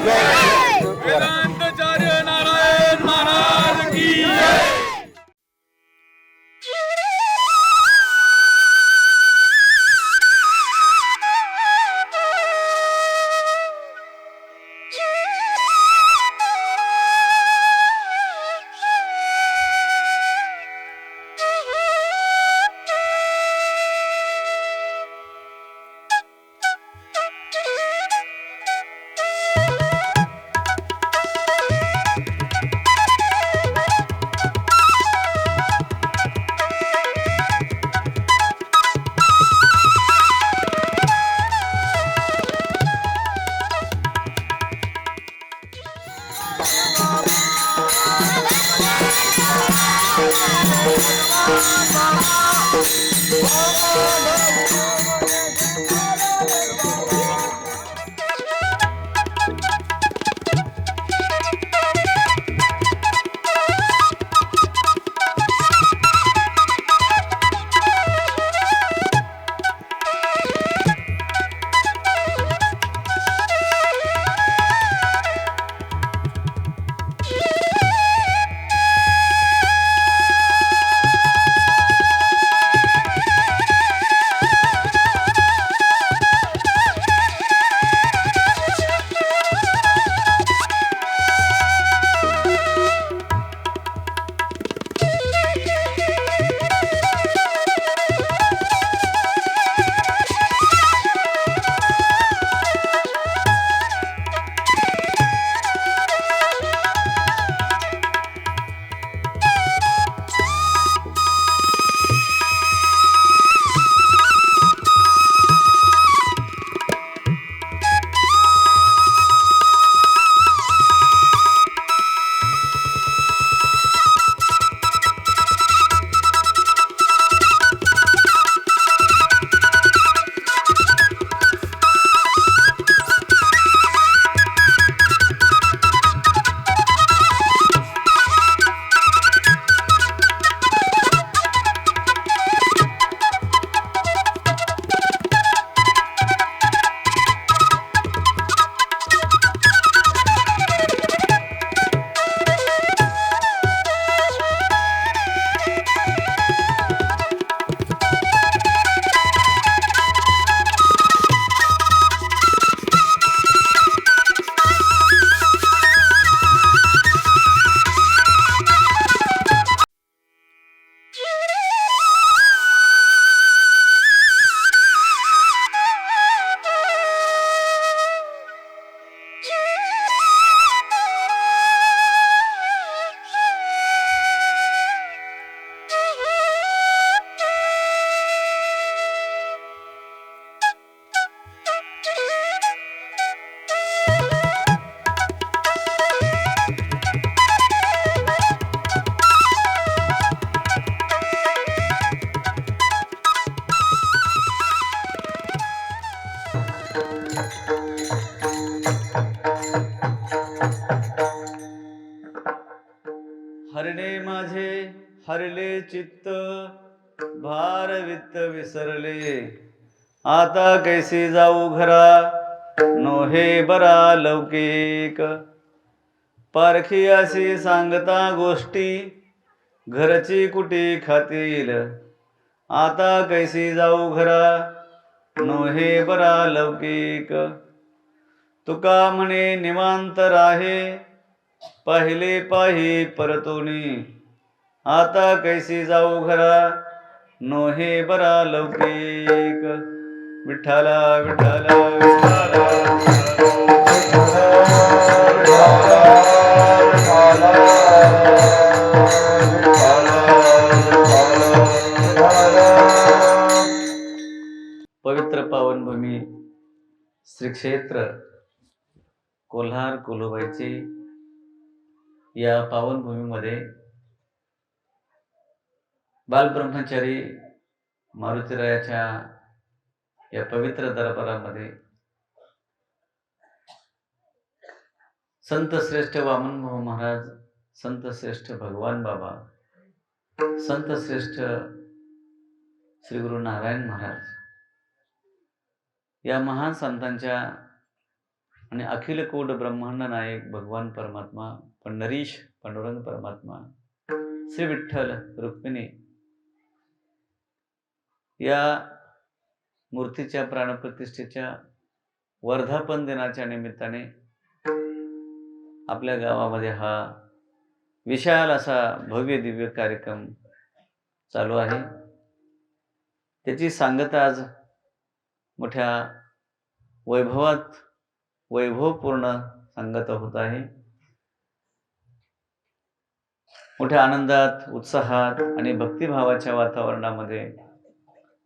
वेदांताचार्य नारायण महाराज की जय. हरणे माझे हरले चित्त भार वित्त विसरले, आता कैसे जाऊ घरा नोहे बरा लौकिक. पारखी अशी सांगता गोष्टी घरची कुटी खातील, आता कैसी जाऊ घरा नोहे बरा लौकिक. तुका म्हणे निवांत राहे पाहिले पाही परतोनी, आता कैसी जाऊ घरा नोहे बरा लौकिक. विठ्ठला विठ्ठला पवित्र पावनभूमी श्री क्षेत्र कोल्हार कोलोबाईचे या पावनभूमीमध्ये बालब्रह्मचारी मारुतीरायाच्या या पवित्र दरबारामध्ये संत श्रेष्ठ वामनभाऊ महाराज, संत श्रेष्ठ भगवान बाबा, संत श्रेष्ठ श्री गुरु नारायण महाराज या महान संतांच्या आणि अखिल कोट ब्रह्मांड नायक भगवान परमात्मा पंढरीश पांडुरंग परमात्मा श्री विठ्ठल रुक्मिणी या मूर्तीच्या प्राणप्रतिष्ठेच्या वर्धापन दिनाच्या निमित्ताने आपल्या गावामध्ये हा विशाल असा भव्य दिव्य कार्यक्रम चालू आहे. त्याची सांगता आज मोठ्या वैभवपूर्ण सांगता होत आहे. मोठ्या आनंदात, उत्साहात आणि भक्तिभावाच्या वातावरणामध्ये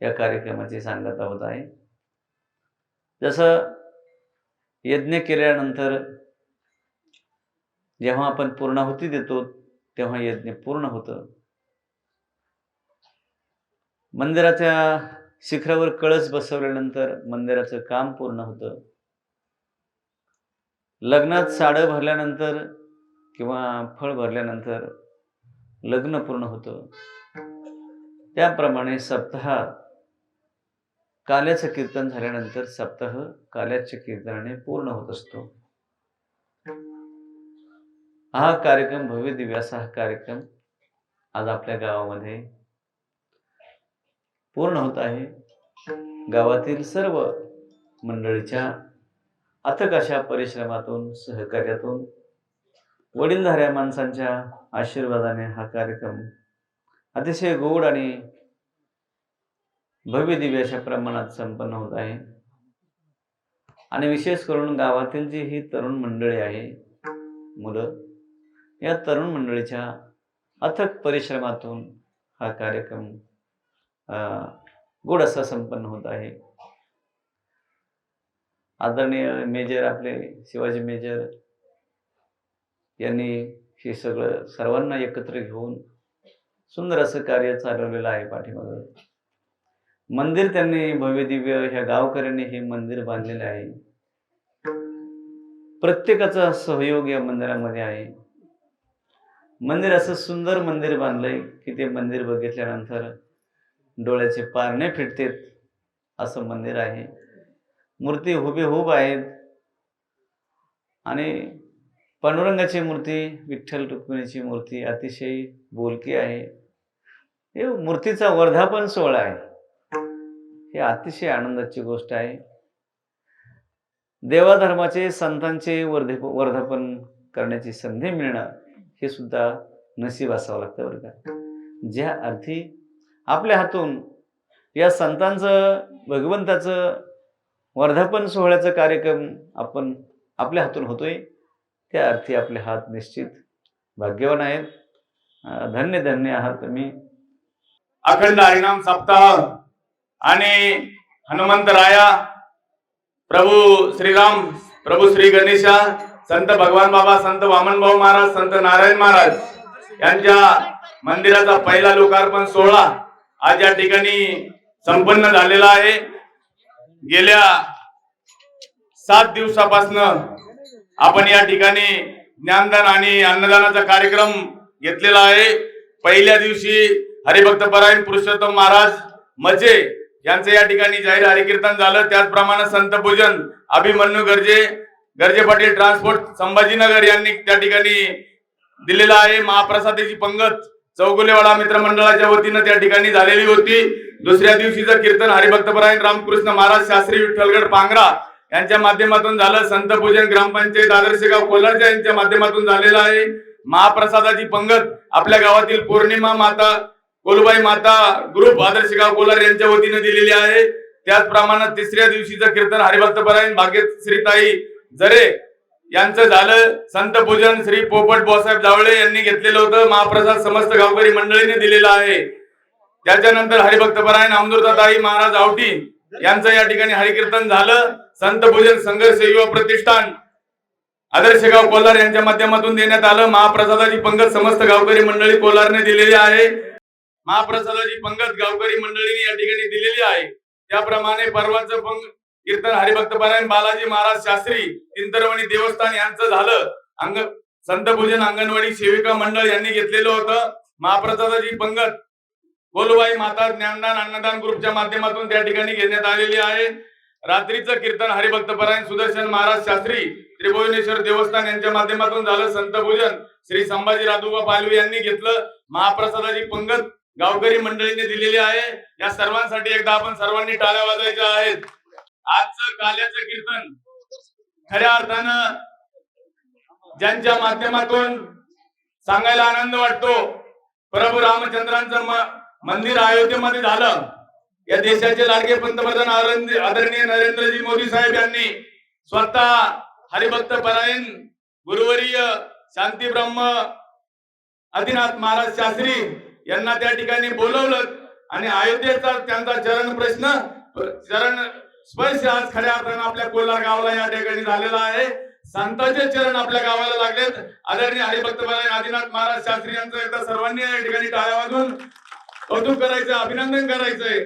या कार्यक्रमाची सांगता होत आहे. जसं यज्ञ केल्यानंतर जेव्हा आपण पूर्णाहुती देतो तेव्हा यज्ञ पूर्ण होतं. मंदिराच्या शिखरावर कळस बसवल्यानंतर मंदिराचं काम पूर्ण होतं. लग्नात साडं भरल्यानंतर किंवा फळ भरल्यानंतर लग्न पूर्ण होतं. त्याप्रमाणे सप्ताहात काल्याचं कीर्तन झाल्यानंतर सप्ताह काल्याच्या कीर्तनाने पूर्ण होत असतो. हा कार्यक्रम भव्य दिव्य असा हा कार्यक्रम आज आपल्या गावामध्ये पूर्ण होत आहे. गावातील सर्व मंडळीच्या अथक अशा परिश्रमातून, सहकार्यातून, वडीलधाऱ्या माणसांच्या आशीर्वादाने हा कार्यक्रम अतिशय गोड आणि भव्य दिव्य अशा प्रमाणात संपन्न होत आहे. आणि विशेष करून गावातील जी ही तरुण मंडळी आहे, मुलं, या तरुण मंडळीच्या अथक परिश्रमातून हा कार्यक्रम गोड असा संपन्न होत आहे. आदरणीय मेजर आपले शिवाजी मेजर यांनी हे सगळं सर्वांना एकत्र घेऊन सुंदर असं कार्य चालवलेलं आहे. पाठीमागं मंदिर त्यांनी भव्य दिव्य ह्या गावकऱ्यांनी हे मंदिर बांधलेलं आहे. प्रत्येकाचा सहयोग या मंदिरामध्ये आहे. मंदिर असं सुंदर मंदिर बांधलंय की ते मंदिर बघितल्यानंतर डोळ्याचे पारणे फिटतेत असं मंदिर आहे. मूर्ती हुबेहूब आहेत आणि पांडुरंगाची मूर्ती, विठ्ठल रुक्मिणीची मूर्ती अतिशय बोलकी आहे. हे मूर्तीचा वर्धापन सोहळा आहे. हे अतिशय आनंदाची गोष्ट आहे. देवाधर्माचे, संतांचे वर्धापन करण्याची संधी मिळणं हे सुद्धा नशीब असावं लागतं बरं का. ज्या अर्थी आपल्या हातून या संतांचं, भगवंताचं वर्धापन सोहळ्याचा कार्यक्रम आपण आपल्या हातून होतोय, त्या अर्थी आपले हात निश्चित भाग्यवान आहेत. धन्य धन्य आहात तुम्ही. अखंड हरिनाम सप्ताह आणि हनुमंतराया, प्रभू श्रीराम, प्रभू श्री गणेशा, संत भगवान बाबा, संत वामनभाऊ महाराज, संत नारायण महाराज यांच्या मंदिराचा पहिला लोकार्पण सोहळा आज या ठिकाणी संपन्न झालेला आहे. गेल्या 7 दिवसापासून आपण या ठिकाणी ज्ञानदान आणि अन्नदानाचा कार्यक्रम घेतलेला आहे. पहिल्या दिवशी हरिभक्त परायण पुरुषोत्तम महाराज मचे यांचं या ठिकाणी जाहीर हरिकीर्तन झालं. त्याचप्रमाणे संत पूजन अभिमन्यू गर्जे पाटील ट्रान्सपोर्ट संभाजीनगर यांनी त्या ठिकाणी दिलेला आहे. महाप्रसादाची पंगत चौगुलेवाडा मित्रमंडळाच्या वतीनं त्या ठिकाणी झालेली होती. दुसऱ्या दिवशीचं कीर्तन हरिभक्त परायण रामकृष्ण महाराज शास्त्री विठ्ठलगड पांगरा यांच्या माध्यमातून झालं. संत पूजन ग्रामपंचायत आदर्शगाव कोलारच्या यांच्या माध्यमातून झालेलं आहे. महाप्रसादाची पंगत आपल्या गावातील पौर्णिमा माता, कोलबाई माता ग्रुप आदर्शगाव कोलार यांच्या वतीने दिलेली आहे. त्याचप्रमाणे तिसऱ्या दिवशीचं कीर्तन हरिभक्त परायण भाग्यश्रीताई जरे यांचं झालं. संत पूजन श्री पोपट बोसाहेब जावळे यांनी घेतलेलं होतं. महाप्रसाद समस्त गावकरी मंडळीने दिलेला आहे. त्याच्यानंतर हरिभक्त परायण अमृताताई महाराज आवटी यांचं या ठिकाणी हरिकीर्तन झालं. संत पूजन संघर्ष युवा प्रतिष्ठान आदर्शगाव कोलार यांच्या माध्यमातून देण्यात आलं. महाप्रसादाची पंगत समस्त गावकरी मंडळी कोलारने दिलेली आहे. महाप्रसादाची पंगत गावकरी मंडळीने या ठिकाणी दिलेली आहे. त्याप्रमाणे परवाचं कीर्तन हरिभक्त परायण बालाजी महाराज शास्त्री तिंतरवणी देवस्थान यांचं झालं. संत पूजन अंगणवाडी सेविका मंडळ यांनी घेतलेलं होतं. महाप्रसादाची पंगत गोलबाई माता ज्ञानदान अन्नदान ग्रुपच्या माध्यमातून त्या ठिकाणी घेण्यात आलेली आहे. रात्रीचं कीर्तन हरिभक्त परायण सुदर्शन महाराज शास्त्री त्रिभुवनेश्वर देवस्थान यांच्या माध्यमातून झालं. संत पूजन श्री संभाजी राधोबा पालवे यांनी घेतलं. महाप्रसादाची पंगत गावकरी मंडळीने दिलेली आहे. या सर्वांसाठी एकदा आपण सर्वांनी टाळ्या वाजवायच्या आहेत. आजचं काल्याचं कीर्तन खऱ्या अर्थानं ज्यांच्या माध्यमातून सांगायला आनंद वाटतो, प्रभू रामचंद्रांचं मंदिर अयोध्येमध्ये झालं. या देशाचे लाडके पंतप्रधान आदरणीय नरेंद्रजी मोदी साहेब यांनी स्वतः हरिभक्त परायण गुरुवर्य शांती ब्रह्म आदिनाथ महाराज शास्त्री यांना त्या ठिकाणी बोलवलं आणि अयोध्येचा त्यांचा चरण स्पर्श आज खऱ्या अर्थानं आपल्या कोल्हार गावाला या ठिकाणी झालेला आहे. संतांचे चरण आपल्या गावाला लागलेत. आदरणीय हरिभक्त परायण आदिनाथ महाराज शास्त्री यांचं एकदा सर्वांनी या ठिकाणी टाळ्या वाजवून कौतुक करायचं, अभिनंदन करायचंय.